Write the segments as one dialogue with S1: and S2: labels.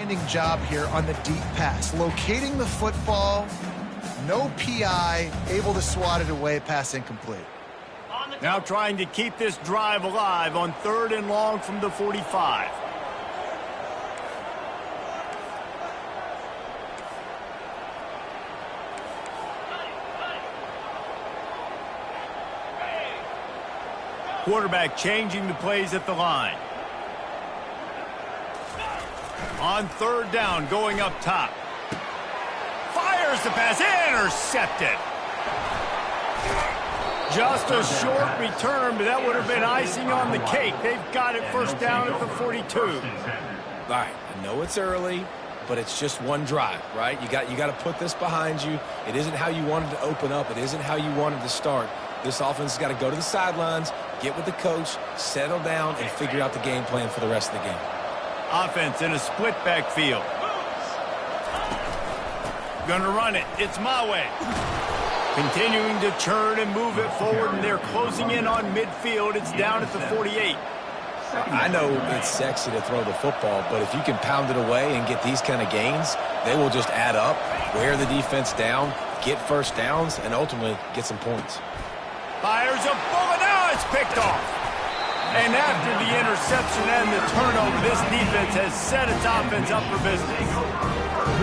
S1: outstanding job here on the deep pass. Locating the football, no PI, able to swat it away, pass incomplete.
S2: Now trying to keep this drive alive on 3rd and long from the 45. Quarterback changing the plays at the line. On 3rd down, going up top. Fires the pass, intercepted. Just a short return, but that would have been icing on the cake. They've got it 1st down at the 42.
S3: All right, I know it's early, but it's just one drive, right? You got to put this behind you. It isn't how you wanted to open up. It isn't how you wanted to start. This offense has got to go to the sidelines, get with the coach, settle down, and figure out the game plan for the rest of the game.
S2: Offense in a split backfield. Gonna run it. It's my way. Continuing to churn and move it forward, and they're closing in on midfield. It's down at the 48.
S3: I know it's sexy to throw the football, but if you can pound it away and get these kind of gains, they will just add up, wear the defense down, get 1st downs, and ultimately get some points.
S2: Fires a bullet. Now it's picked off. And after the interception and the turnover, this defense has set its offense up for business.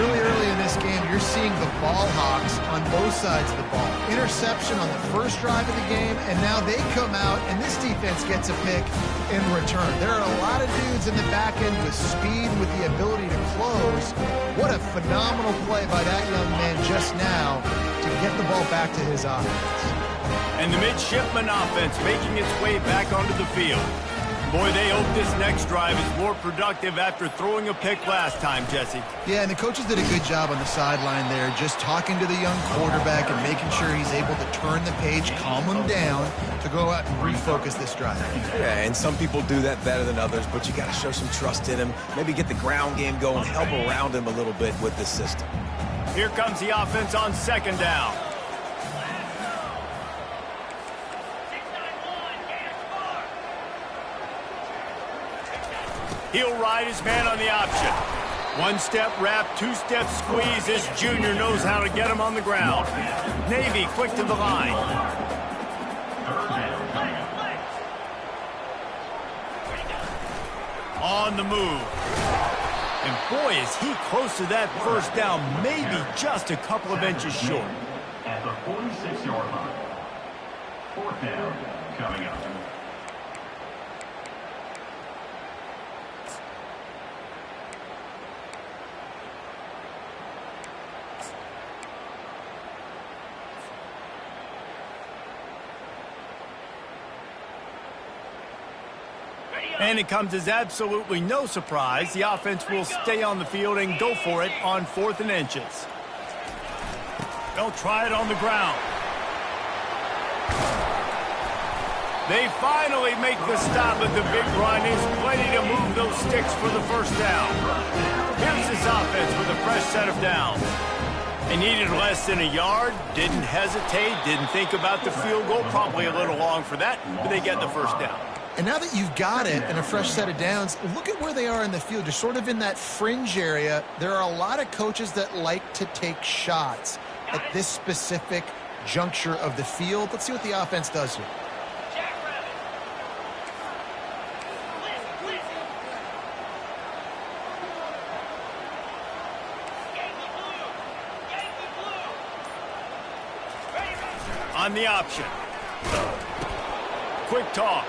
S1: Really early in this game, you're seeing the ball hawks on both sides of the ball. Interception on the 1st drive of the game, and now they come out, and this defense gets a pick in return. There are a lot of dudes in the back end with speed, with the ability to close. What a phenomenal play by that young man just now to get the ball back to his offense.
S2: And the midshipman offense making its way back onto the field. Boy, they hope this next drive is more productive after throwing a pick last time, Jesse.
S1: Yeah, and the coaches did a good job on the sideline there, just talking to the young quarterback and making sure he's able to turn the page, calm him down to go out and refocus this drive.
S3: Yeah, and some people do that better than others, but you got to show some trust in him. Maybe get the ground game going, help around him a little bit with this system.
S2: Here comes the offense on 2nd down. He'll ride his man on the option. 1-step wrap, 2-step squeeze. This junior knows how to get him on the ground. Navy quick to the line. On the move. And boy, is he close to that 1st down, maybe just a couple of inches short.
S4: At the 46-yard line. 4th down coming up.
S2: And it comes as absolutely no surprise. The offense will stay on the field and go for it on 4th and inches. They'll try it on the ground. They finally make the stop at the big run. He's plenty to move those sticks for the 1st down. Here's this offense with a fresh set of downs. They needed less than a yard, didn't hesitate, didn't think about the field goal. Probably a little long for that, but they get the 1st down.
S1: And now that you've got it and a fresh set of downs, look at where they are in the field. You're sort of in that fringe area. There are a lot of coaches that like to take shots at this specific juncture of the field. Let's see what the offense does here.
S2: On the option. Quick toss.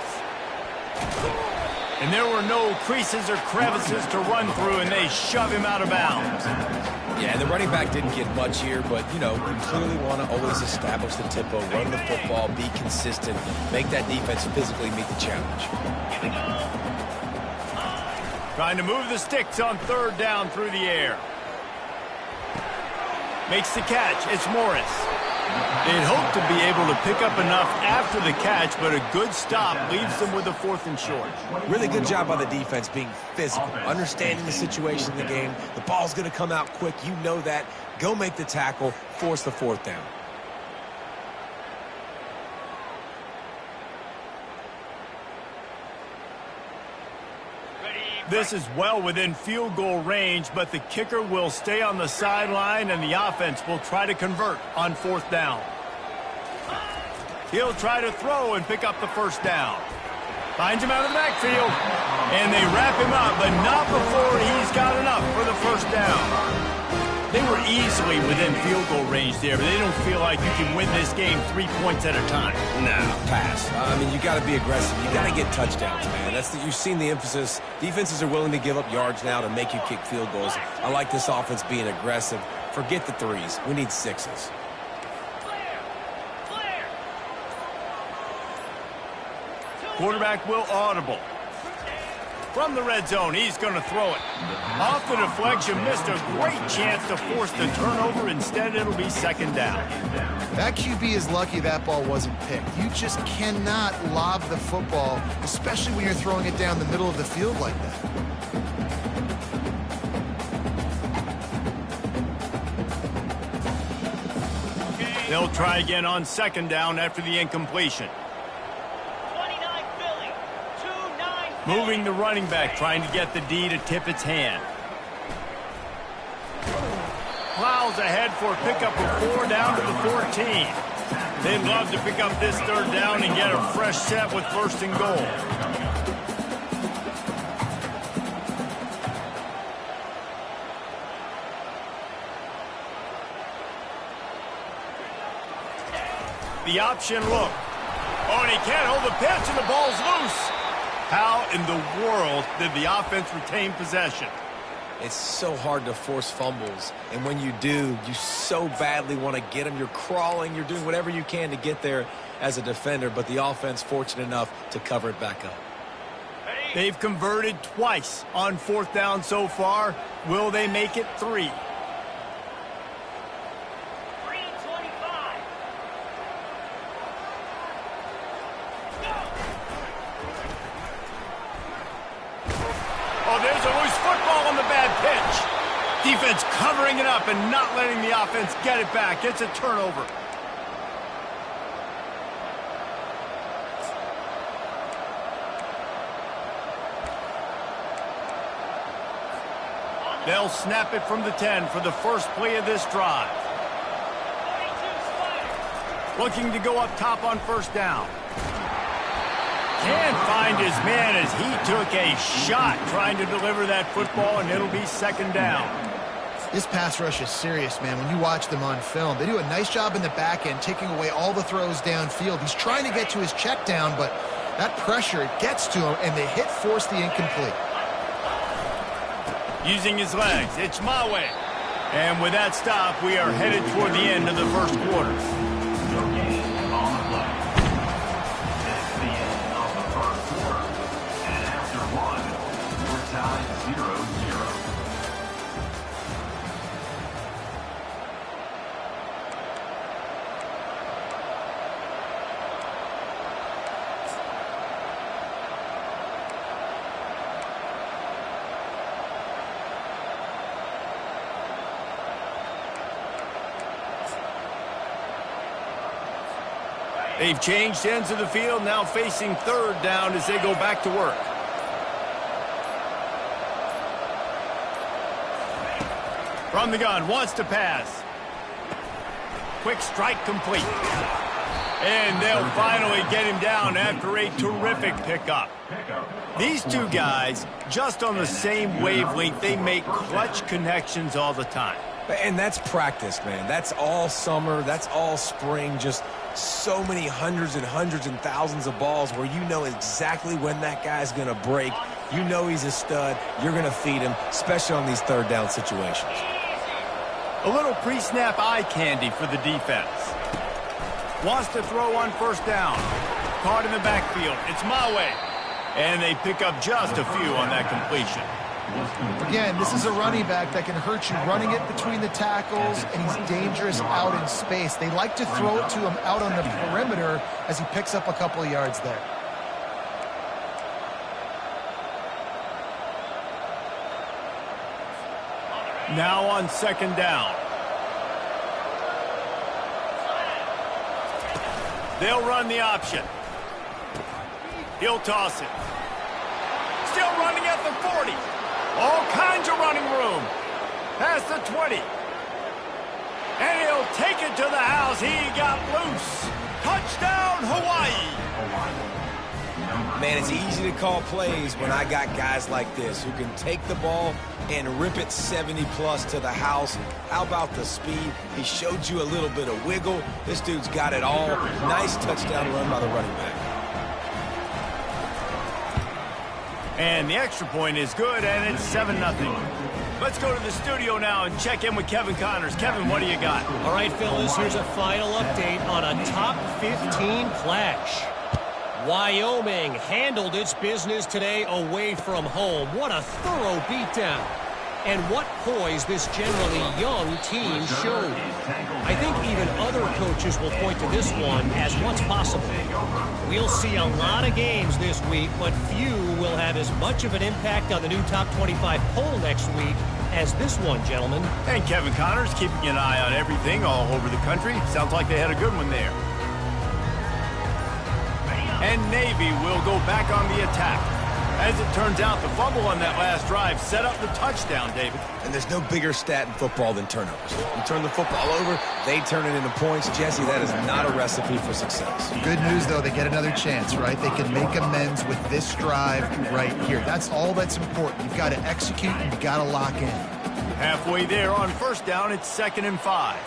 S2: And there were no creases or crevices to run through, and they shove him out of bounds.
S3: Yeah, the running back didn't get much here, but, you know, you clearly want to always establish the tempo, run the football, be consistent, make that defense physically meet the challenge.
S2: Trying to move the sticks on 3rd down through the air. Makes the catch. It's Morris. They'd hoped to be able to pick up enough after the catch, but a good stop leaves them with a 4th and short.
S3: Really good job by the defense being physical, understanding the situation in the game. The ball's going to come out quick. You know that. Go make the tackle, force the 4th down.
S5: Ready,
S2: This is well within field goal range, but the kicker will stay on the sideline, and the offense will try to convert on 4th down. He'll try to throw and pick up the first down. Finds him out of the backfield, and they wrap him up, but not before he's got enough for the first down. They were easily within field goal range there, but they don't feel like you can win this game 3 points at a time.
S3: No, pass. I mean, you got to be aggressive. You got to get touchdowns, man. You've seen the emphasis. Defenses are willing to give up yards now to make you kick field goals. I like this offense being aggressive. Forget the 3s. We need 6s.
S2: Quarterback will audible. From the red zone, he's going to throw it. Off the deflection, missed a great chance to force the turnover. Instead, it'll be 2nd down.
S1: That QB is lucky that ball wasn't picked. You just cannot lob the football, especially when you're throwing it down the middle of the field like that.
S2: They'll try again on 2nd down after the incompletion. Moving the running back, trying to get the D to tip its hand. Plows ahead for a pickup of 4 down to the 14. They'd love to pick up this 3rd down and get a fresh set with 1st and goal. The option look. Oh, and he can't hold the pitch, and the ball's loose. How in the world did the offense retain possession?
S3: It's so hard to force fumbles, and when you do, you so badly want to get them. You're crawling, you're doing whatever you can to get there as a defender, but the offense fortunate enough to cover it back up.
S2: They've converted twice on 4th down so far. Will they make it 3? Oh, there's a loose football on the bad pitch. Defense covering it up and not letting the offense get it back. It's a turnover. They'll snap it from the 10 for the first play of this drive. Looking to go up top on 1st down. Can't find his man as he took a shot trying to deliver that football, and it'll be 2nd down.
S1: This pass rush is serious, man. When you watch them on film, they do a nice job in the back end, taking away all the throws downfield. He's trying to get to his check down, but that pressure gets to him, and the hit forced the incomplete.
S2: Using his legs, it's Mawe. And with that stop, we are headed toward the end of the 1st quarter. They've changed ends of the field, now facing 3rd down as they go back to work. From the gun, wants to pass. Quick strike complete. And they'll finally get him down after a terrific pickup. These two guys, just on the same wavelength, they make clutch connections all the time.
S3: And that's practice, man. That's all summer. That's all spring. Just so many hundreds and thousands of balls where you know exactly when that guy's going to break. You know he's a stud. You're going to feed him, especially on these 3rd down situations.
S2: A little pre-snap eye candy for the defense. Wants to throw on 1st down. Caught in the backfield. It's Mawe. And they pick up just a few on that completion.
S1: Again, this is a running back that can hurt you running it between the tackles, and he's dangerous out in space. They like to throw it to him out on the perimeter as he picks up a couple of yards there.
S2: Now on 2nd down. They'll run the option. He'll toss it. Still running at the 40. All kinds of running room. Past the 20. And he'll take it to the house. He got loose. Touchdown, Hawaii.
S3: Man, it's easy to call plays when I got guys like this who can take the ball and rip it 70-plus to the house. How about the speed? He showed you a little bit of wiggle. This dude's got it all. Nice touchdown run by the running back.
S2: And the extra point is good, and it's 7-0. Let's go to the studio now and check in with Kevin Connors. Kevin, what do you got?
S5: All right, fellas, here's a final update on a top 15 clash. Wyoming handled its business today away from home. What a thorough beatdown. And what poise this generally young team showed. I think even other coaches will point to this one as what's possible. We'll see a lot of games this week, but few will have as much of an impact on the new top 25 poll next week as this one, gentlemen.
S2: And Kevin Connors keeping an eye on everything all over the country. Sounds like they had a good one there. And Navy will go back on the attack. As it turns out, the fumble on that last drive set up the touchdown, David.
S3: And there's no bigger stat in football than turnovers. You turn the football over, they turn it into points. Jesse, that is not a recipe for success.
S1: Good news, though, they get another chance, right? They can make amends with this drive right here. That's all that's important. You've got to execute and you've got to lock in.
S2: Halfway there on first down, it's 2nd and 5.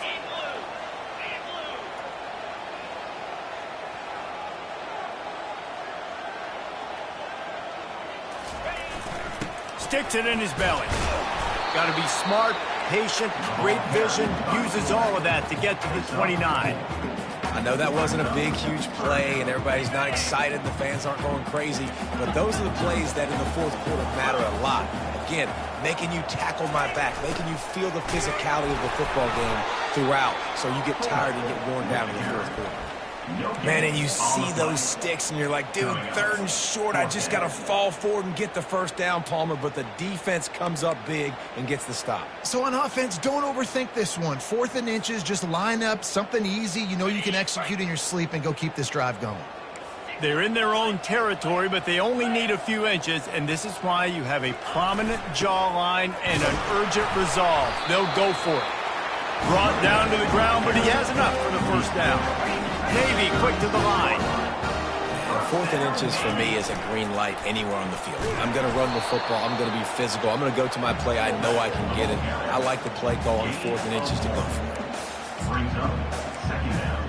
S2: Sticks it in his belly. Got to be smart, patient, great vision, uses all of that to get to the 29.
S3: I know that wasn't a big, huge play, and everybody's not excited. The fans aren't going crazy. But those are the plays that in the fourth quarter matter a lot. Again, making you tackle my back, making you feel the physicality of the football game throughout so you get tired and get worn down in the fourth quarter. Man, and you see those sticks, and you're like, dude, 3rd and short, I just got to fall forward and get the first down, Palmer, but the defense comes up big and gets the stop.
S1: So on offense, don't overthink this one. 4th and inches, just line up something easy you know you can execute in your sleep and go keep this drive going.
S2: They're in their own territory, but they only need a few inches, and this is why you have a prominent jawline and an urgent resolve. They'll go for it. Brought down to the ground, but he has enough for the first down. Navy quick to the line.
S3: 4th and inches for me is a green light anywhere on the field. I'm going to run the football. I'm going to be physical. I'm going to go to my play. I know I can get it. I like the play call on 4th and inches to go for it.
S4: Brings up 2nd down.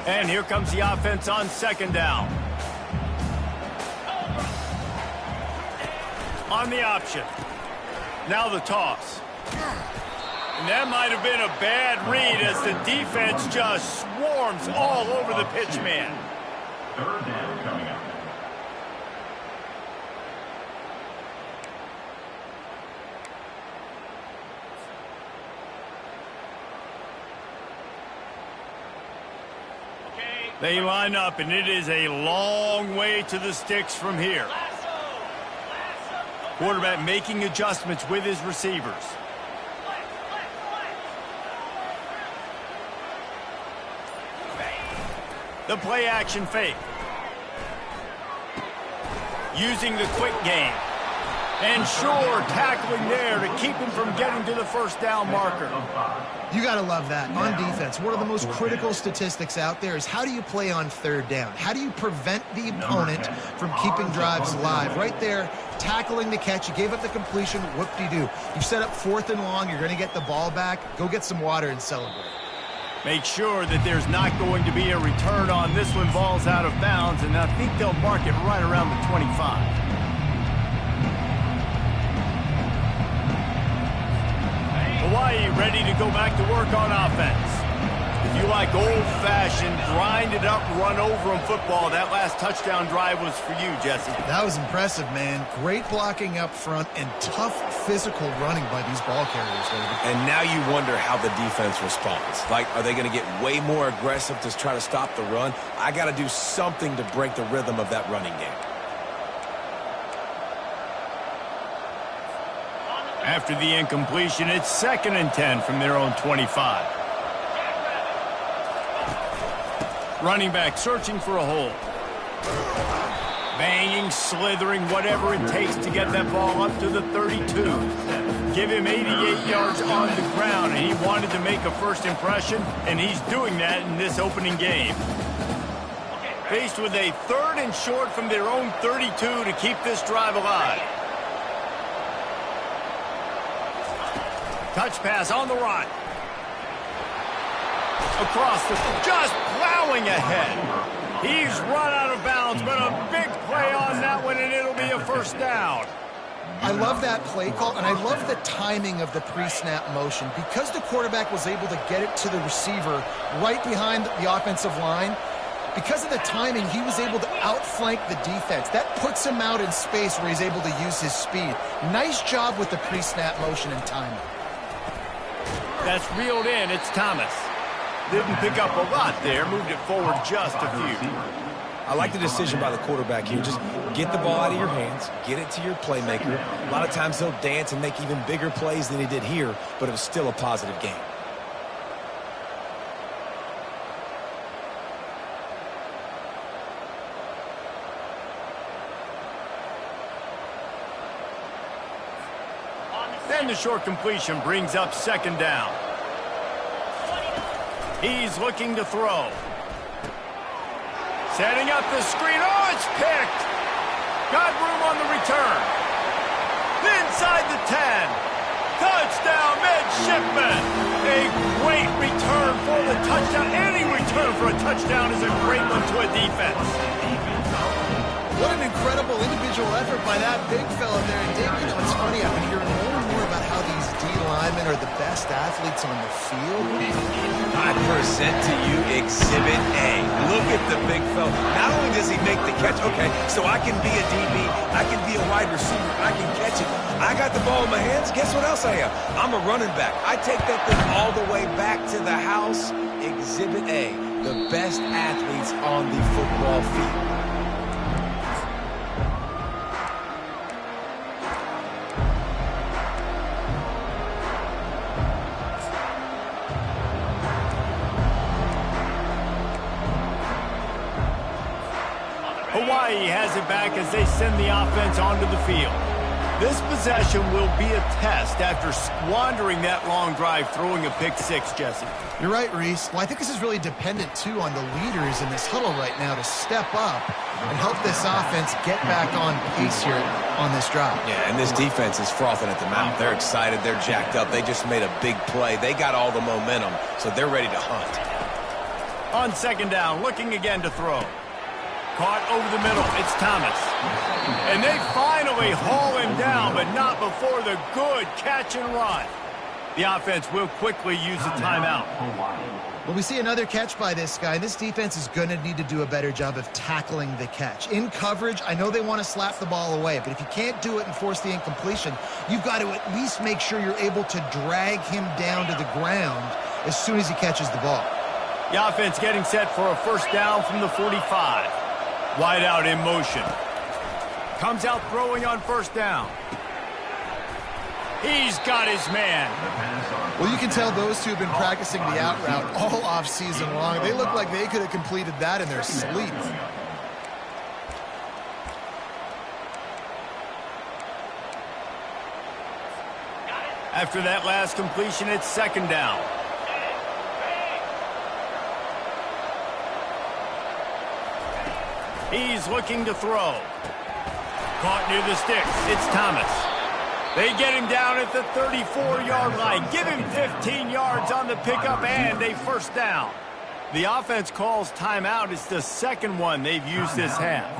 S2: And here comes the offense on 2nd down. On the option. Now the toss. And that might have been a bad read as the defense just swarms all over the pitch man.
S4: 3rd down coming up.
S2: They line up, and it is a long way to the sticks from here. Quarterback making adjustments with his receivers. The play action fake. Using the quick game. And sure, tackling there to keep him from getting to the first down marker.
S1: You got to love that. On defense, one of the most critical statistics out there is how do you play on 3rd down? How do you prevent the opponent from keeping drives alive? Right there, tackling the catch. You gave up the completion. Whoop-de-doo. You set up 4th and long. You're going to get the ball back. Go get some water and celebrate.
S2: Make sure that there's not going to be a return on this one. Ball's out of bounds, and I think they'll mark it right around the 25. Hawaii ready to go back to work on offense. If you like old-fashioned, grind-it-up, run-over-'em football, that last touchdown drive was for you, Jesse.
S1: That was impressive, man. Great blocking up front and tough physical running by these ball carriers, David.
S3: And now you wonder how the defense responds. Like, are they going to get way more aggressive to try to stop the run? I got to do something to break the rhythm of that running game.
S2: After the incompletion, it's 2nd and 10 from their own 25. Running back searching for a hole. Banging, slithering, whatever it takes to get that ball up to the 32. Give him 88 yards on the ground, and he wanted to make a first impression, and he's doing that in this opening game. Faced with a 3rd and short from their own 32 to keep this drive alive. Touch pass on the run. Across the, just plowing ahead. He's run out of bounds, but a big play on that one, and it'll be a first down.
S1: I love that play call, and I love the timing of the pre-snap motion. Because the quarterback was able to get it to the receiver right behind the offensive line, because of the timing, he was able to outflank the defense. That puts him out in space where he's able to use his speed. Nice job with the pre-snap motion and timing.
S2: That's reeled in. It's Thomas. Didn't pick up a lot there. Moved it forward just a few.
S3: I like the decision by the quarterback here. Just get the ball out of your hands, get it to your playmaker. A lot of times he'll dance and make even bigger plays than he did here, but it was still a positive game.
S2: Then the short completion brings up 2nd down. He's looking to throw. Setting up the screen. Oh, it's picked. Got room on the return. Inside the 10. Touchdown, midshipman. A great return for the touchdown. Any return for a touchdown is a great one to a defense.
S1: What an incredible individual effort by that big fella there. And Dave, you know, it's funny, I've been hearing more and more about how these D linemen are the best athletes on the field.
S6: I present to you Exhibit A. Look at the big fella. Not only does he make the catch, okay, so I can be a DB, I can be a wide receiver, I can catch it. I got the ball in my hands, guess what else I am? I'm a running back. I take that thing all the way back to the house. Exhibit A, the best athletes on the football field.
S2: Hawaii has it back as they send the offense onto the field. This possession will be a test after squandering that long drive, throwing a pick 6, Jesse.
S1: You're right, Reese. Well, I think this is really dependent, too, on the leaders in this huddle right now to step up and help this offense get back on pace here on this drive.
S3: Yeah, and this defense is frothing at the mouth. They're excited. They're jacked up. They just made a big play. They got all the momentum, so they're ready to hunt.
S2: On 2nd down, looking again to throw. Caught over the middle. It's Thomas. And they finally haul him down, but not before the good catch and run. The offense will quickly use a timeout.
S1: Well, we see another catch by this guy. This defense is going to need to do a better job of tackling the catch. In coverage, I know they want to slap the ball away, but if you can't do it and force the incompletion, you've got to at least make sure you're able to drag him down to the ground as soon as he catches the ball.
S2: The offense getting set for a first down from the 45. Wide out in motion. Comes out throwing on 1st down. He's got his man.
S1: Well, you can tell those two have been practicing the out route all off-season long. They look like they could have completed that in their sleep.
S2: After that last completion, it's 2nd down. He's looking to throw. Caught near the sticks. It's Thomas. They get him down at the 34-yard line. Give him 15 yards on the pickup and a first down. The offense calls timeout. It's the 2nd one they've used this half.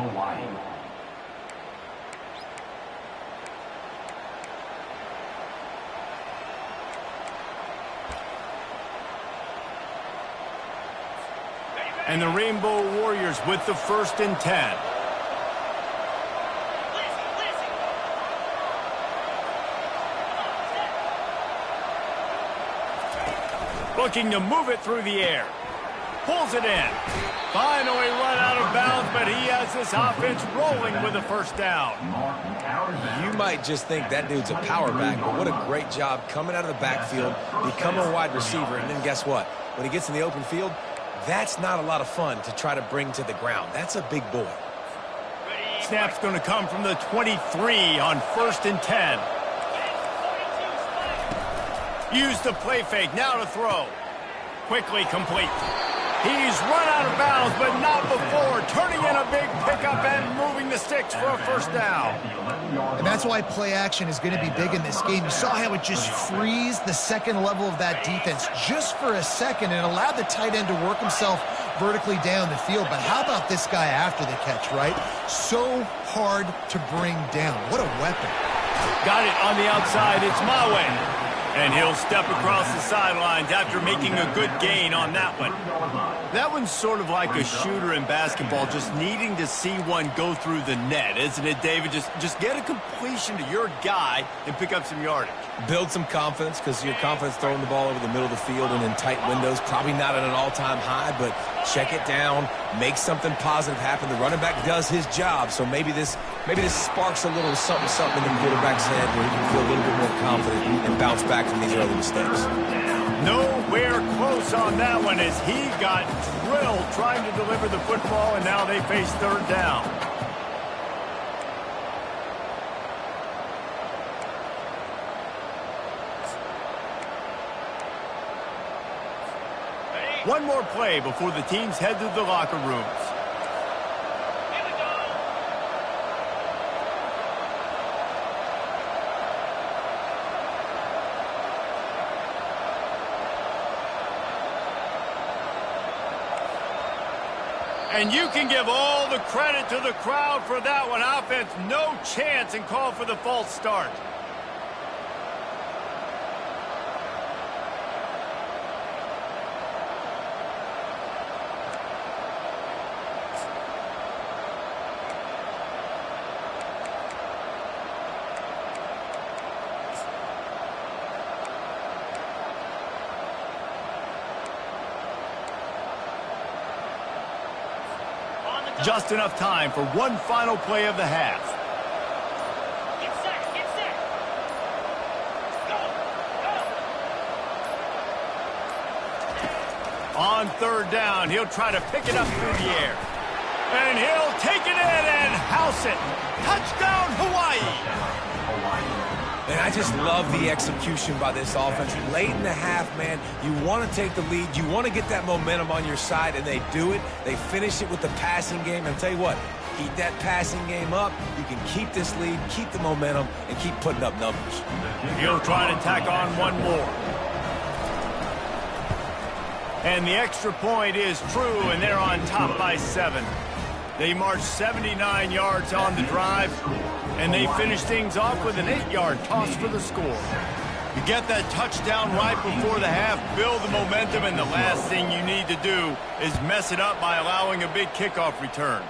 S2: And the Rainbow Warriors with the 1st and 10. Looking to move it through the air. Pulls it in. Finally run out of bounds, but he has this offense rolling with a first down.
S3: You might just think that dude's a power back, but what a great job coming out of the backfield, become a wide receiver, and then guess what? When he gets in the open field, That's not a lot of fun to try to bring to the ground. That's a big boy.
S2: Snap's going to come from the 23 on 1st and 10. Use the play fake, now to throw. Quickly complete. He's run out of bounds, but not before. Turning in a big pickup and moving the sticks for a first down.
S1: And that's why play action is going to be big in this game. You saw how it just frees the second level of that defense just for a second and allowed the tight end to work himself vertically down the field. But how about this guy after the catch, right? So hard to bring down. What a weapon.
S2: Got it on the outside. It's Mawe. And he'll step across the sidelines after making a good gain on that one. That one's sort of like a shooter in basketball, just needing to see one go through the net, isn't it, David? Just get a completion to your guy and pick up some yardage.
S3: Build some confidence, because your confidence throwing the ball over the middle of the field and in tight windows, probably not at an all-time high, but check it down, make something positive happen. The running back does his job, so maybe this sparks a little something in the quarterback's head where he can feel a little bit more confident and bounce back from these early mistakes.
S2: Nowhere close on that one as he got drilled trying to deliver the football, and now they face 3rd down. One more play before the teams head to the locker rooms. And you can give all the credit to the crowd for that one. Offense, no chance, and call for the false start. Just enough time for one final play of the half.
S7: Get set, get set. Go, go.
S2: On 3rd down, he'll try to pick it up through the air. And he'll take it in and house it. Touchdown, Hawaii.
S3: And I just love the execution by this offense. Late in the half, man, you want to take the lead. You want to get that momentum on your side, and they do it. They finish it with the passing game. And I'll tell you what, keep that passing game up. You can keep this lead, keep the momentum, and keep putting up numbers.
S2: He'll try to tack on one more. And the extra point is true, and they're on top by 7. They march 79 yards on the drive, and they finish things off with an 8-yard toss for the score. You get that touchdown right before the half, build the momentum, and the last thing you need to do is mess it up by allowing a big kickoff return.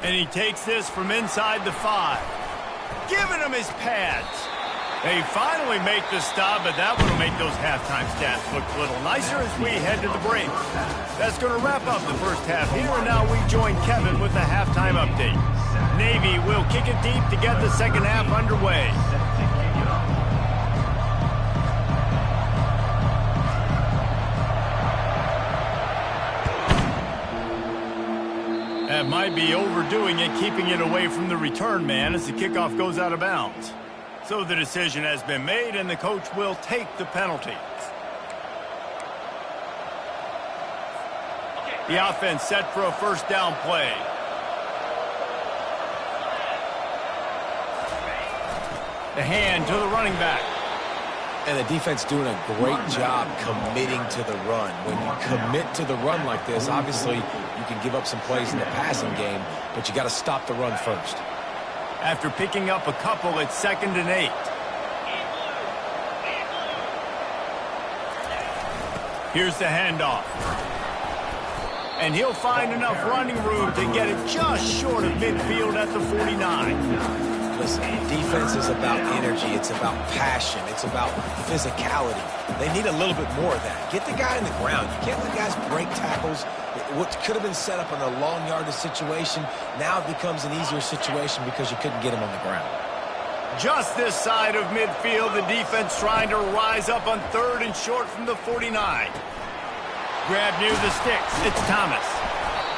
S2: And he takes this from inside the 5. Giving him his pads. They finally make the stop, but that one will make those halftime stats look a little nicer as we head to the break. That's going to wrap up the first half here, and now we join Kevin with the halftime update. Navy will kick it deep to get the second half underway. That might be overdoing it, keeping it away from the return man as the kickoff goes out of bounds. So the decision has been made, and the coach will take the penalty. The offense set for a first down play. The hand to the running back.
S3: And the defense doing a great job committing to the run. When you commit to the run like this, obviously you can give up some plays in the passing game, but you got to stop the run first.
S2: After picking up a couple, it's 2nd and 8. Here's the handoff. And he'll find enough running room to get it just short of midfield at the 49.
S3: Listen, defense is about energy. It's about passion. It's about physicality. They need a little bit more of that. Get the guy in the ground. You can't let guys break tackles. What could have been set up in a long yardage situation, now it becomes an easier situation because you couldn't get him on the ground.
S2: Just this side of midfield, the defense trying to rise up on 3rd and short from the 49. Grab near the sticks. It's Thomas.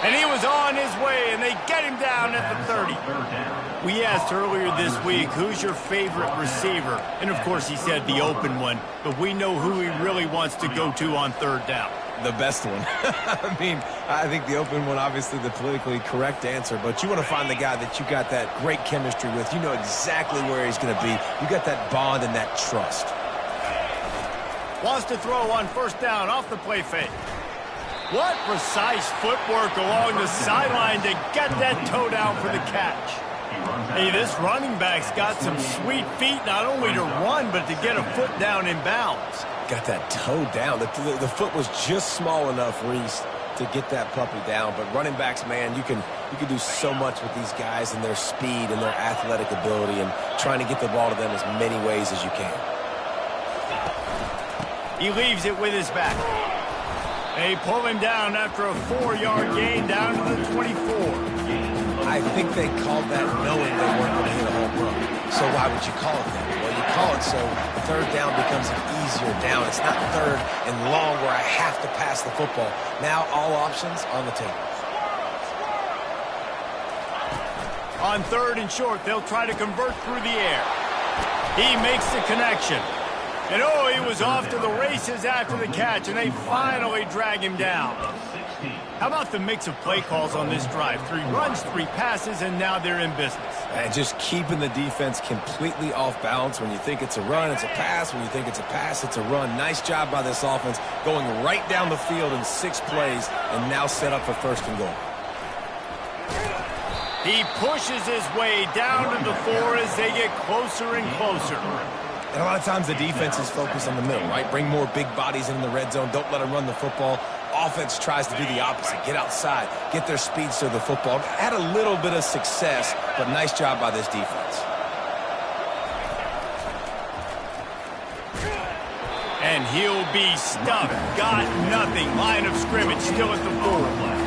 S2: And he was on his way, and they get him down at the 30. We asked earlier this week, who's your favorite receiver? And, of course, he said the open one. But we know who he really wants to go to on third down.
S3: The best one. I mean, I think the open one, obviously the politically correct answer, but you want to find the guy that you got that great chemistry with. You know exactly where he's going to be. You got that bond and that trust.
S2: Wants to throw on first down off the play fake. What precise footwork along the sideline to get that toe down for the catch. Hey, this running back's got some sweet feet, not only to run, but to get a foot down in bounds.
S3: Got that toe down. The foot was just small enough, Reese, to get that puppy down. But running backs, man, you can do so much with these guys and their speed and their athletic ability and trying to get the ball to them as many ways as you can.
S2: He leaves it with his back. They pull him down after a 4-yard gain down to the 24.
S3: I think they called that knowing they weren't going to hit a home run. So why would you call it that? Well, you call it so third down becomes an easier down. It's not third and long where I have to pass the football. Now all options on the table.
S2: On third and short, they'll try to convert through the air. He makes the connection. And oh, he was off to the races after the catch, and they finally drag him down. How about the mix of play calls on this drive? 3 runs, 3 passes, and now they're in business.
S3: And just keeping the defense completely off balance. When you think it's a run, it's a pass. When you think it's a pass, it's a run. Nice job by this offense going right down the field in 6 plays and now set up for first and goal.
S2: He pushes his way down to the 4 as they get closer and closer.
S3: And a lot of times the defense is focused on the middle, right? Bring more big bodies in the red zone. Don't let them run the football. Offense tries to do the opposite. Get outside. Get their speed to the football. Had a little bit of success, but nice job by this defense.
S2: And he'll be stuck. Got nothing. Line of scrimmage still at the 4.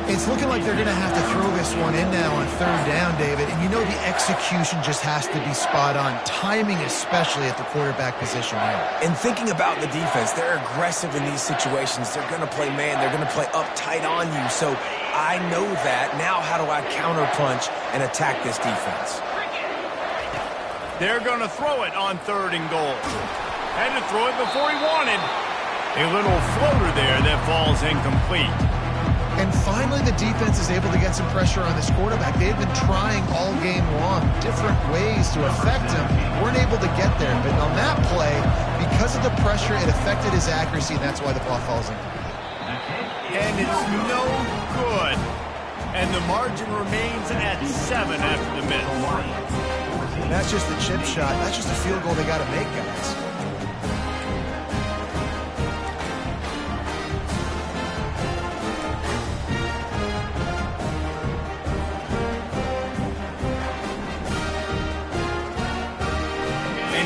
S1: It's looking like they're going to have to throw this one in now on third down, David. And you know the execution just has to be spot on. Timing especially at the quarterback position here.
S3: And thinking about the defense, they're aggressive in these situations. They're going to play man. They're going to play uptight on you. So I know that. Now how do I counterpunch and attack this defense?
S2: They're going to throw it on third and goal. Had to throw it before he wanted. A little floater there that falls incomplete.
S1: And finally, the defense is able to get some pressure on this quarterback. They've been trying all game long, different ways to affect him. Weren't able to get there. But on that play, because of the pressure, it affected his accuracy, and that's why the ball falls in.
S2: And it's no good. And the margin remains at 7 after the miss.
S1: And that's just the chip shot. That's just a field goal they got to make, guys.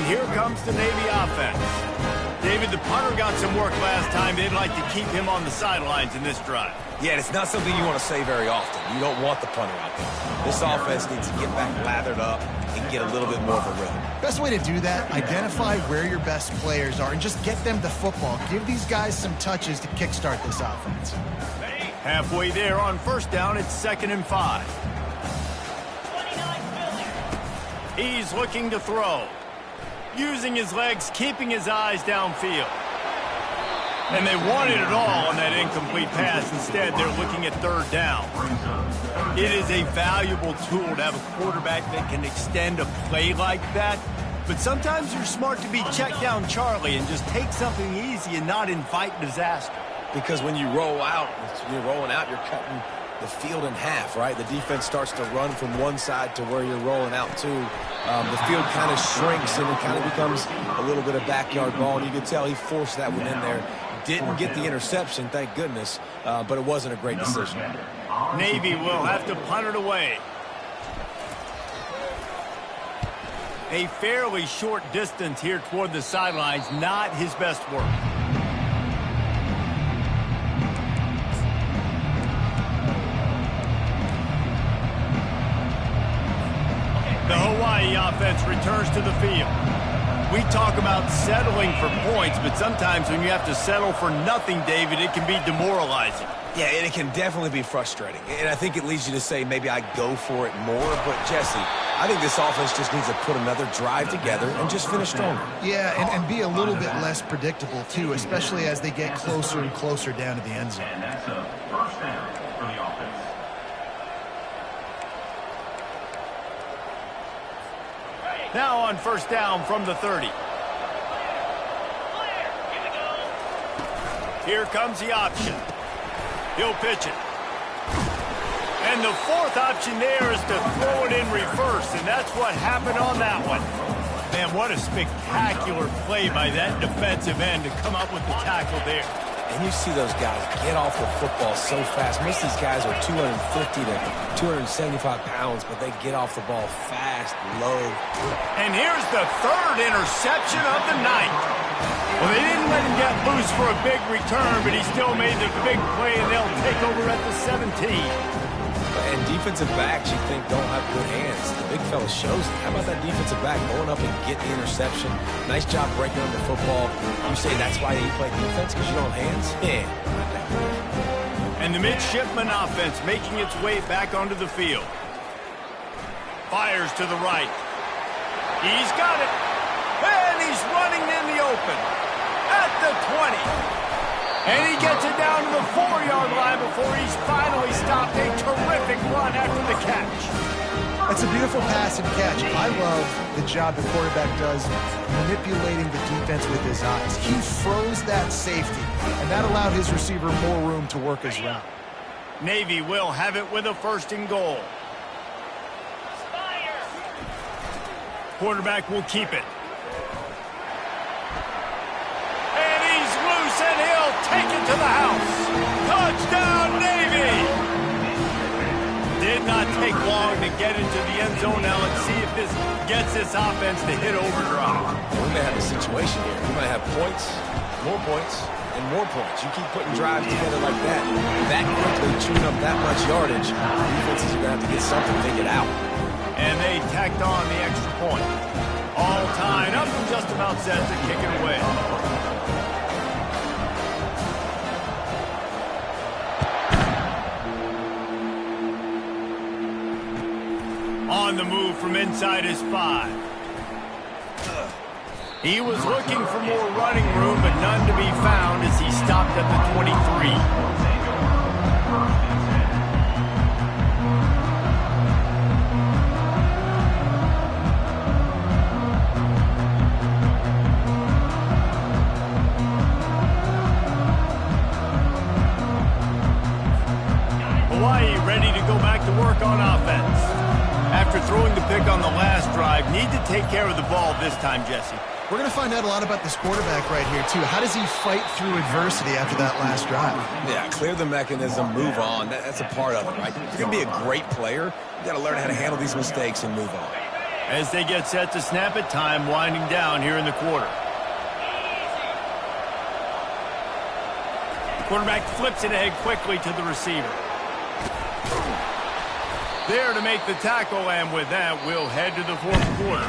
S2: Here comes the Navy offense. David, the punter got some work last time. They'd like to keep him on the sidelines in this drive.
S3: Yeah, it's not something you want to say very often. You don't want the punter out there. This offense needs to get back lathered up and get a little bit more of a rhythm.
S1: Best way to do that, identify where your best players are and just get them the football. Give these guys some touches to kickstart this offense.
S2: Halfway there on first down, it's 2nd and 5. He's looking to throw. Using his legs, keeping his eyes downfield. And they wanted it all on that incomplete pass. Instead, they're looking at third down. It is a valuable tool to have a quarterback that can extend a play like that. But sometimes you're smart to be check down Charlie and just take something easy and not invite disaster.
S3: Because when you roll out, you're rolling out, you're cutting the field in half, right? The defense starts to run from one side to where you're rolling out to. The field kind of shrinks and it kind of becomes a little bit of backyard ball. And you can tell he forced that one in there. Didn't get the interception, thank goodness, but it wasn't a great decision.
S2: Navy will have to punt it away. A fairly short distance here toward the sidelines, not his best work. The Hawaii offense returns to the field. We talk about settling for points, but sometimes when you have to settle for nothing, David, it can be demoralizing.
S6: Yeah, and it can definitely be frustrating. And I think it leads you to say maybe I go for it more. But, Jesse, I think this offense just needs to put another drive together and just finish stronger.
S1: Yeah, and be a little bit less predictable, too, especially as they get closer and closer down to the end zone.
S4: And that's a first down for the offense.
S2: Now on first down from the 30. Here comes the option. He'll pitch it. And the fourth option there is to throw it in reverse, and that's what happened on that one. Man, what a spectacular play by that defensive end to come up with the tackle there.
S3: And you see those guys get off the football so fast. Most of these guys are 250 to 275 pounds, but they get off the ball fast, low.
S2: And here's the third interception of the night. Well, they didn't let him get loose for a big return, but he still made the big play, and they'll take over at the 17.
S3: And defensive backs you think don't have good hands. The big fella shows it. How about that defensive back going up and getting the interception? Nice job breaking on the football. You say that's why you play defense, because you don't have hands? Yeah, not that good.
S2: And the midshipman offense making its way back onto the field. Fires to the right. He's got it. And he's running in the open. At the 20. And he gets it down to the 4-yard line before he's finally stopped. A terrific run after the catch.
S1: That's a beautiful pass and catch. I love the job the quarterback does manipulating the defense with his eyes. He froze that safety, and that allowed his receiver more room to work his route.
S2: Navy will have it with a 1st and goal. Quarterback will keep it. And he's loose, and he'll take it to the house. Touchdown, Navy! Did not take long to get into the end zone. Now let's see if this gets this offense to hit overdrive.
S3: We may have a situation here. We might have points, and more points. You keep putting drives together like that quickly, chewing up that much yardage, defenses are going to have to get something figured out.
S2: And they tacked on the extra point. All tied up and just about set to kick it away. On the move from inside his 5. He was looking for more running room, but none to be found as he stopped at the 23. Hawaii ready to go back to work on offense. After throwing the pick on the last drive, need to take care of the ball this time, Jesse.
S1: We're going to find out a lot about this quarterback right here, too. How does he fight through adversity after that last drive?
S3: Yeah, clear the mechanism, move on. That's a part of it, right? You're going to be a great player. You got to learn how to handle these mistakes and move on.
S2: As they get set to snap it, time winding down here in the quarter. Quarterback flips it ahead quickly to the receiver. There to make the tackle, and with that, we'll head to the 4th quarter.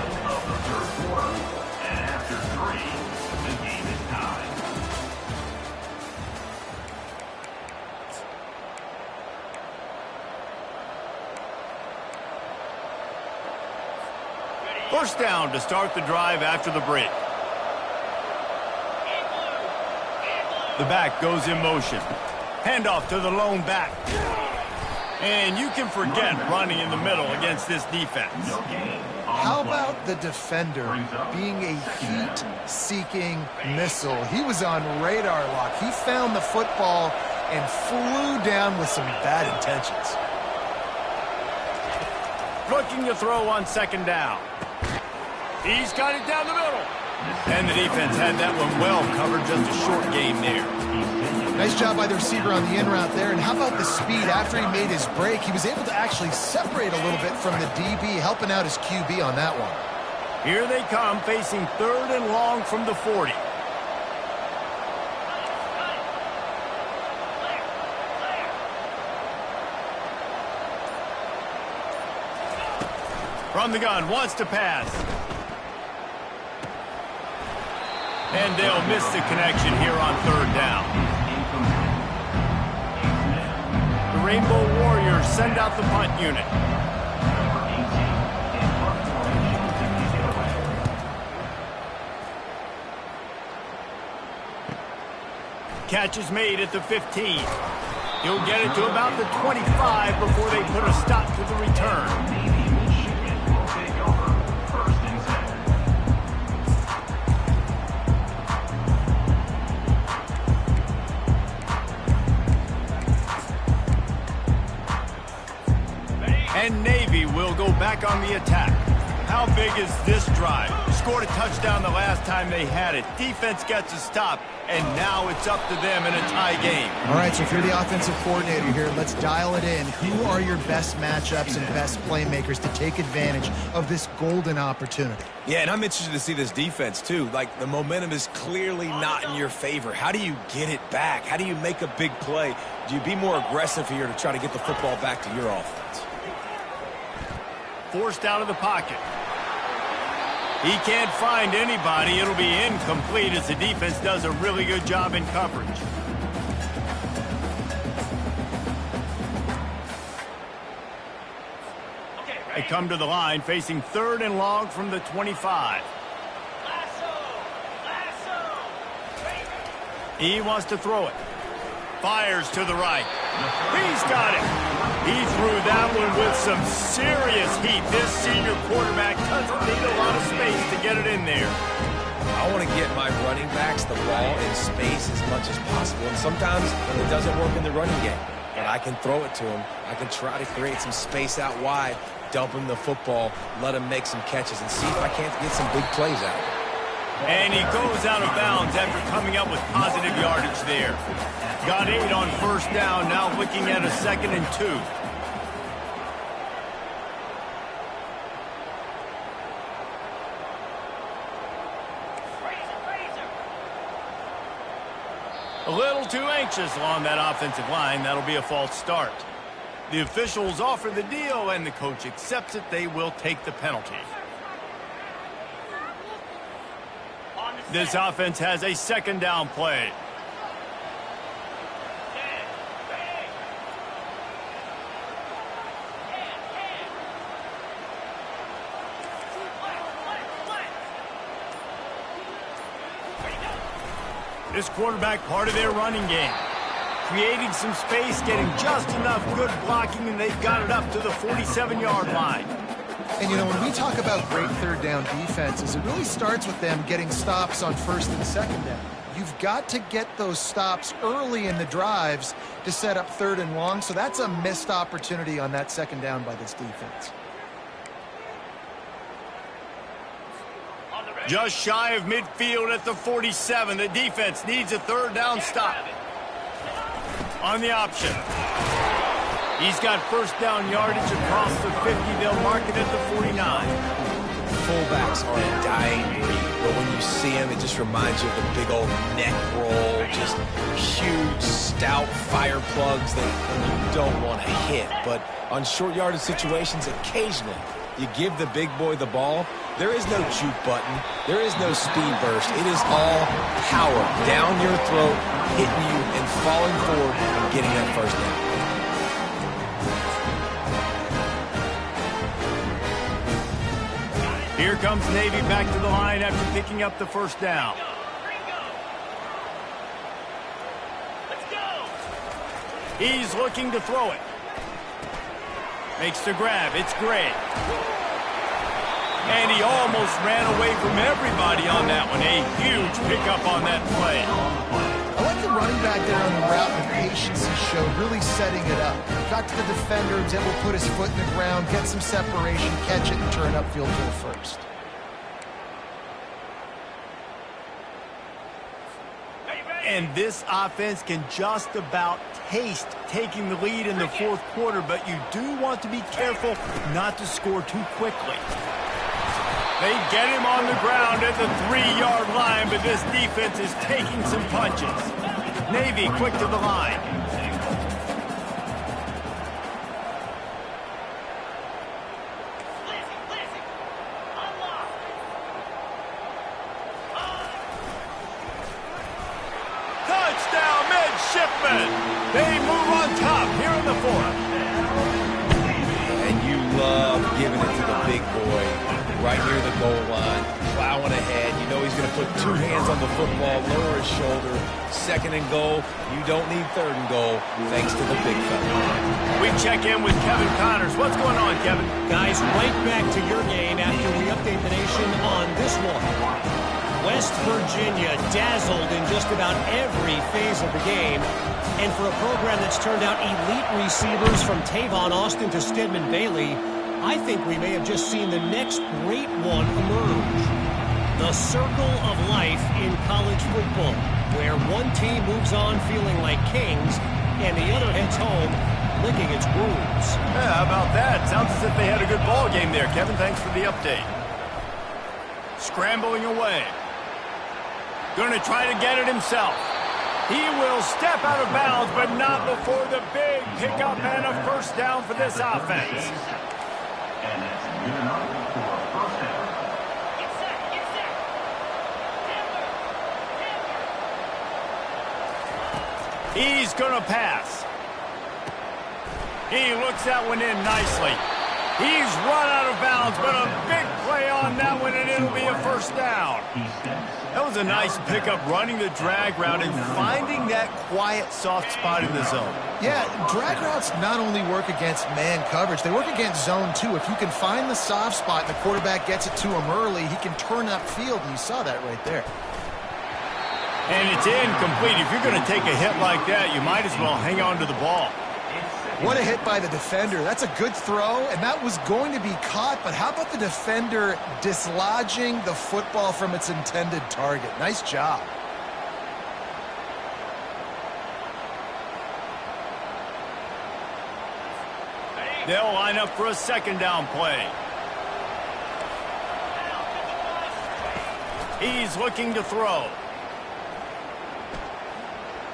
S4: And after 3, the game is tied.
S2: First down to start the drive after the break. The back goes in motion. Handoff to the lone back. And you can forget running in the middle against this defense.
S1: How about the defender being a heat-seeking missile? He was on radar lock. He found the football and flew down with some bad intentions.
S2: Looking to throw on 2nd down. He's got it down the middle. And the defense had that one well covered, just a short game there.
S1: Nice job by the receiver on the in route there. And how about the speed after he made his break? He was able to actually separate a little bit from the DB, helping out his QB on that one.
S2: Here they come, facing 3rd and long from the 40. From the gun, wants to pass. And they'll miss the connection here on third down. The Rainbow Warriors send out the punt unit. Catch is made at the 15. He'll get it to about the 25 before they put a stop to the return. And Navy will go back on the attack. How big is this drive? Scored a touchdown the last time they had it. Defense gets a stop, and now it's up to them in a tie game.
S1: All right, so if you're the offensive coordinator here, let's dial it in. Who are your best matchups and best playmakers to take advantage of this golden opportunity?
S6: Yeah, and I'm interested to see this defense, too. Like, the momentum is clearly not in your favor. How do you get it back? How do you make a big play? Do you be more aggressive here to try to get the football back to your offense?
S2: Forced out of the pocket. He can't find anybody. It'll be incomplete as the defense does a really good job in coverage. They come to the line facing third and long from the 25. He wants to throw it. Fires to the right. He's got it. He threw that one with some serious heat. This senior quarterback doesn't need a lot of space to get it in there.
S3: I want to get my running backs the ball in space as much as possible. And sometimes it doesn't work in the running game. But I can throw it to him. I can try to create some space out wide, dump him the football, let him make some catches, and see if I can't get some big plays out of it.
S2: And he goes out of bounds after coming up with positive yardage there. Got 8 on first down, now looking at a 2nd and 2. A little too anxious along that offensive line. That'll be a false start. The officials offer the deal, and the coach accepts it. They will take the penalty. This offense has a 2nd down play. This quarterback part of their running game. Creating some space, getting just enough good blocking, and they've got it up to the 47-yard line.
S1: And, you know, when we talk about great third down defenses, it really starts with them getting stops on 1st and 2nd down. You've got to get those stops early in the drives to set up 3rd and long, so that's a missed opportunity on that 2nd down by this defense.
S2: Just shy of midfield at the 47. The defense needs a 3rd down stop. On the option. He's got 1st down yardage across the 50. They'll mark it at the 49.
S3: Fullbacks are a dying breed, but when you see him, it just reminds you of the big old neck roll, just huge, stout fire plugs that you don't want to hit. But on short yardage situations, occasionally, you give the big boy the ball. There is no juke button. There is no speed burst. It is all power down your throat, hitting you and falling forward and getting that 1st down.
S2: Here comes Navy back to the line after picking up the 1st down. He's looking to throw it. Makes the grab. It's Gray. And he almost ran away from everybody on that one. A huge pickup on that play.
S1: I like the running back there on the route and the patience he showed, really setting it up. Got to the defender, was able to put his foot in the ground, get some separation, catch it, and turn upfield to the 1st.
S2: And this offense can just about taste taking the lead in the 4th quarter, but you do want to be careful not to score too quickly. They get him on the ground at the 3-yard line, but this defense is taking some punches. Navy quick to the line. Shipman. They move on top here in the fourth.
S6: And you love giving it to the big boy right near the goal line, plowing ahead. You know he's going to put two hands on the football, lower his shoulder. Second and goal. You don't need third and goal, thanks to the big fella.
S2: We check in with Kevin Connors. What's going on, Kevin?
S5: Guys, right back to your game after we update the nation on this one. West Virginia dazzled in just about every phase of the game. And for a program that's turned out elite receivers from Tavon Austin to Stedman Bailey, I think we may have just seen the next great one emerge. The circle of life in college football, where one team moves on feeling like kings and the other heads home licking its wounds.
S2: Yeah, how about that? Sounds as if they had a good ball game there, Kevin. Thanks for the update. Scrambling away. Going to try to get it himself. He will step out of bounds, but not before the big pickup and a first down for this offense.
S4: And that's good enough for a first down.
S7: Get set, get set. Handler,
S2: He's going to pass. He looks that one in nicely. He's run out of bounds, but a big play on that one, and it'll be a first down. That was a nice pickup, running the drag route and finding that quiet, soft spot in the zone.
S1: Yeah, drag routes not only work against man coverage, they work against zone too. If you can find the soft spot and the quarterback gets it to him early, he can turn upfield, and you saw that right there.
S2: And it's incomplete. If you're going to take a hit like that, you might as well hang on to the ball.
S1: What a hit by the defender. That's a good throw, and that was going to be caught, but how about the defender dislodging the football from its intended target? Nice job.
S2: They'll line up for a second down play. He's looking to throw.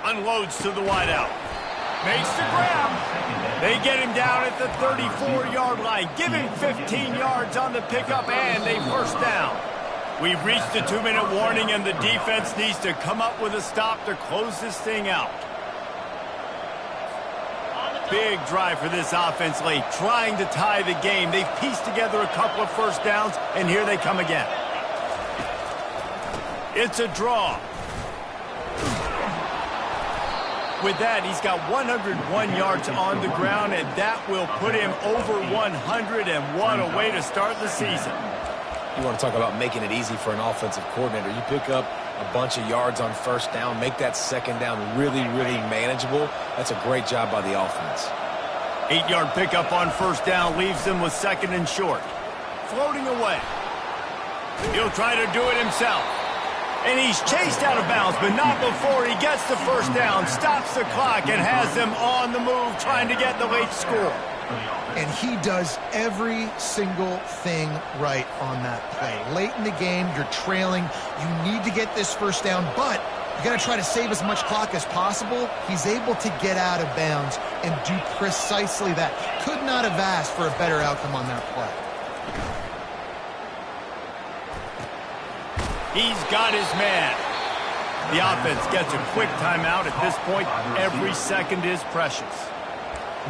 S2: Unloads to the wideout. Makes the grab. They get him down at the 34-yard line. Give him 15 yards on the pickup and a first down. We've reached the 2-minute warning, and the defense needs to come up with a stop to close this thing out. Big drive for this offense late, trying to tie the game. They've pieced together a couple of first downs, and here they come again. It's a draw. With that, he's got 101 yards on the ground, and that will put him over 100, and what a way to start the season.
S3: You want to talk about making it easy for an offensive coordinator. You pick up a bunch of yards on first down, make that second down really, really manageable. That's a great job by the offense.
S2: 8-yard pickup on first down leaves them with second and short. Floating away. He'll try to do it himself. And he's chased out of bounds, but not before he gets the first down, stops the clock, and has them on the move trying to get the late score.
S1: And he does every single thing right on that play. Late in the game, you're trailing. You need to get this first down, but you got to try to save as much clock as possible. He's able to get out of bounds and do precisely that. Could not have asked for a better outcome on that play.
S2: He's got his man. The offense gets a quick timeout. At this point, every second is precious.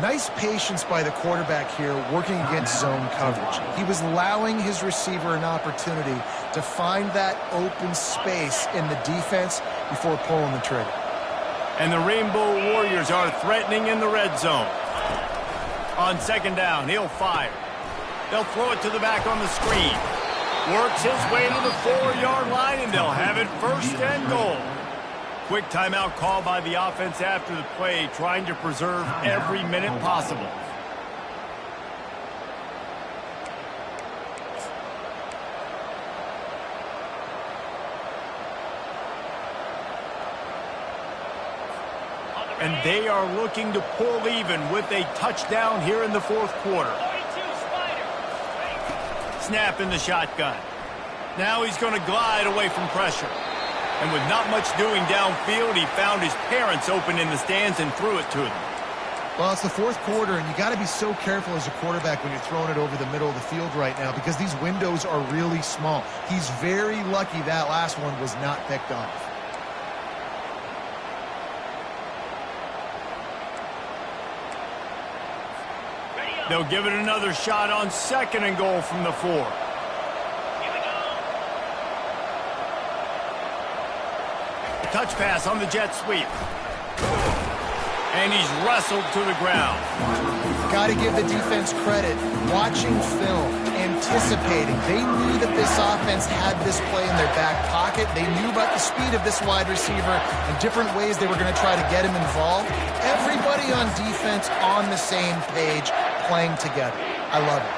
S1: Nice patience by the quarterback here working against zone coverage. He was allowing his receiver an opportunity to find that open space in the defense before pulling the trigger.
S2: And the Rainbow Warriors are threatening in the red zone. On second down, he'll fire. They'll throw it to the back on the screen. Works his way to the 4-yard line, and they'll have it first and goal. Quick timeout call by the offense after the play, trying to preserve every minute possible. And they are looking to pull even with a touchdown here in the fourth quarter. Snap in the shotgun. Now he's going to glide away from pressure. And with not much doing downfield, he found his parents open in the stands and threw it to them.
S1: Well, it's the fourth quarter, and you got to be so careful as a quarterback when you're throwing it over the middle of the field right now because these windows are really small. He's very lucky that last one was not picked off.
S2: They'll give it another shot on 2nd and goal from the 4.
S7: Here we go.
S2: Touch pass on the jet sweep. And he's wrestled to the ground.
S1: Got to give the defense credit. Watching film, anticipating. They knew that this offense had this play in their back pocket. They knew about the speed of this wide receiver and different ways they were going to try to get him involved. Everybody on defense on the same page, playing together. I love it.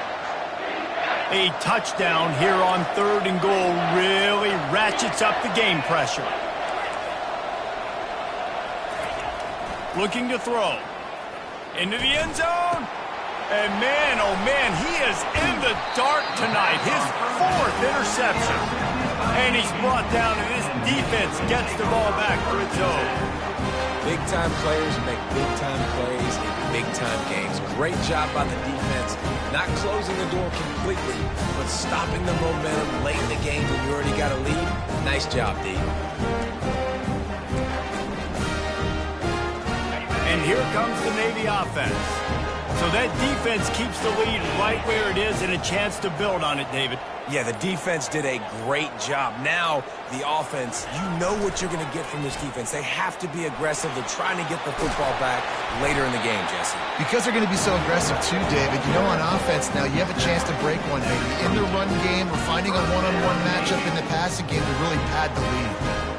S2: A touchdown here on 3rd and goal really ratchets up the game pressure. Looking to throw. Into the end zone. And man, oh man, he is in the dark tonight. His 4th interception. And he's brought down, and this defense gets the ball back for its own.
S3: Big-time players make big-time plays in big-time games. Great job by the defense. Not closing the door completely, but stopping the momentum late in the game when you already got a lead. Nice job, D.
S2: And here comes the Navy offense. So that defense keeps the lead right where it is and a chance to build on it, David.
S6: Yeah, the defense did a great job. Now, the offense, you know what you're going to get from this defense. They have to be aggressive. They're trying to get the football back later in the game, Jesse.
S1: Because they're going to be so aggressive too, David, you know on offense now you have a chance to break one maybe. In the run game or finding a one-on-one matchup in the passing game to really pad the lead.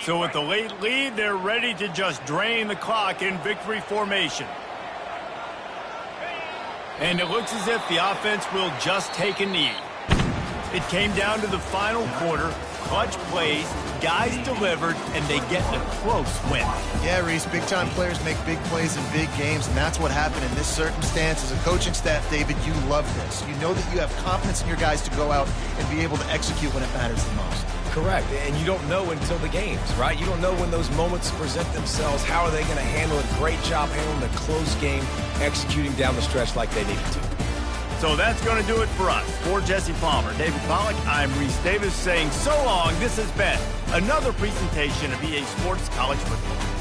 S2: So with the late lead, they're ready to just drain the clock in victory formation. And it looks as if the offense will just take a knee. It came down to the final quarter. Clutch plays, guys delivered, and they get a close win.
S1: Yeah, Reese, big-time players make big plays in big games, and that's what happened in this circumstance. As a coaching staff, David, you love this. You know that you have confidence in your guys to go out and be able to execute when it matters the most.
S3: Correct, and you don't know until the games, right? You don't know when those moments present themselves. How are they going to handle it? Great job handling the close game, executing down the stretch like they needed to.
S2: So that's going to do it for us. For Jesse Palmer, David Pollack, I'm Reese Davis saying so long. This has been another presentation of EA Sports College Football.